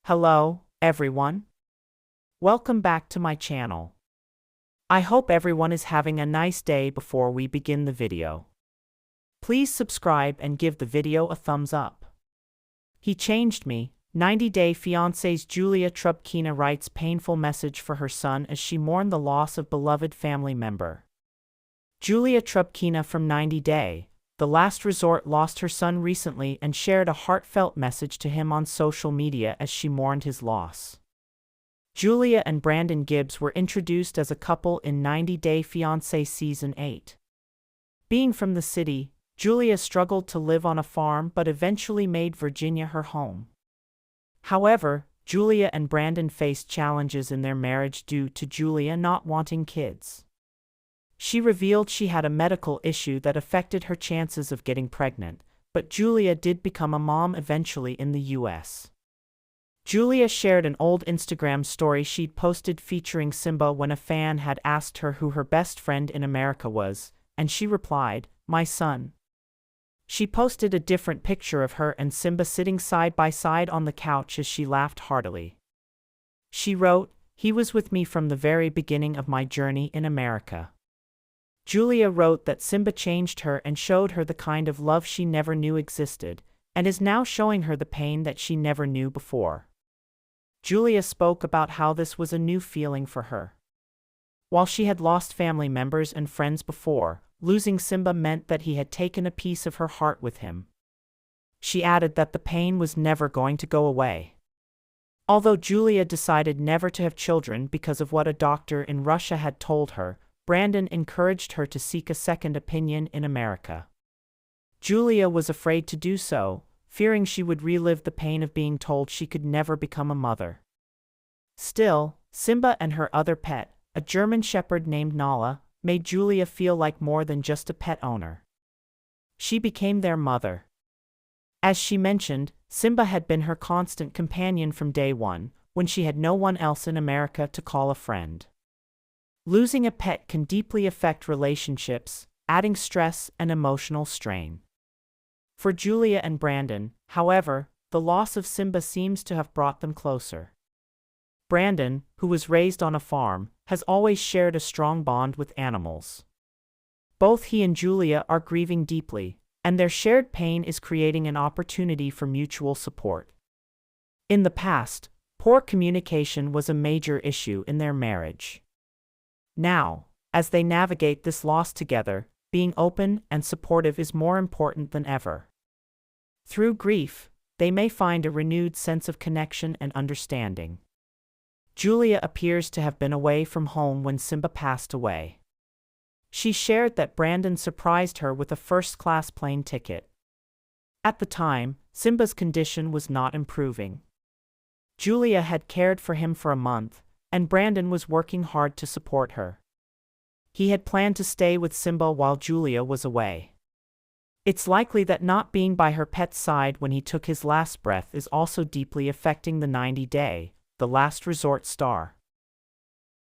Hello, everyone. Welcome back to my channel. I hope everyone is having a nice day. Before we begin the video, please subscribe and give the video a thumbs up. He changed me. 90-day fiancé's Julia Trubkina writes painful message for her son as she mourned the loss of beloved family member. Julia Trubkina from 90-day, The Last Resort lost her son recently and shared a heartfelt message to him on social media as she mourned his loss. Julia and Brandon Gibbs were introduced as a couple in 90-Day Fiancé Season 8. Being from the city, Julia struggled to live on a farm but eventually made Virginia her home. However, Julia and Brandon faced challenges in their marriage due to Julia not wanting kids. She revealed she had a medical issue that affected her chances of getting pregnant, but Julia did become a mom eventually in the US. Julia shared an old Instagram story she'd posted featuring Simba when a fan had asked her who her best friend in America was, and she replied, "My son." She posted a different picture of her and Simba sitting side by side on the couch as she laughed heartily. She wrote, "He was with me from the very beginning of my journey in America." Julia wrote that Simba changed her and showed her the kind of love she never knew existed, and is now showing her the pain that she never knew before. Julia spoke about how this was a new feeling for her. While she had lost family members and friends before, losing Simba meant that he had taken a piece of her heart with him. She added that the pain was never going to go away. Although Julia decided never to have children because of what a doctor in Russia had told her, Brandon encouraged her to seek a second opinion in America. Julia was afraid to do so, fearing she would relive the pain of being told she could never become a mother. Still, Simba and her other pet, a German shepherd named Nala, made Julia feel like more than just a pet owner. She became their mother. As she mentioned, Simba had been her constant companion from day one, when she had no one else in America to call a friend. Losing a pet can deeply affect relationships, adding stress and emotional strain. For Julia and Brandon, however, the loss of Simba seems to have brought them closer. Brandon, who was raised on a farm, has always shared a strong bond with animals. Both he and Julia are grieving deeply, and their shared pain is creating an opportunity for mutual support. In the past, poor communication was a major issue in their marriage. Now, as they navigate this loss together, being open and supportive is more important than ever. Through grief, they may find a renewed sense of connection and understanding. Julia appears to have been away from home when Simba passed away. She shared that Brandon surprised her with a first-class plane ticket. At the time, Simba's condition was not improving. Julia had cared for him for a month, and Brandon was working hard to support her. He had planned to stay with Simba while Julia was away. It's likely that not being by her pet's side when he took his last breath is also deeply affecting the 90-day, The Last Resort star.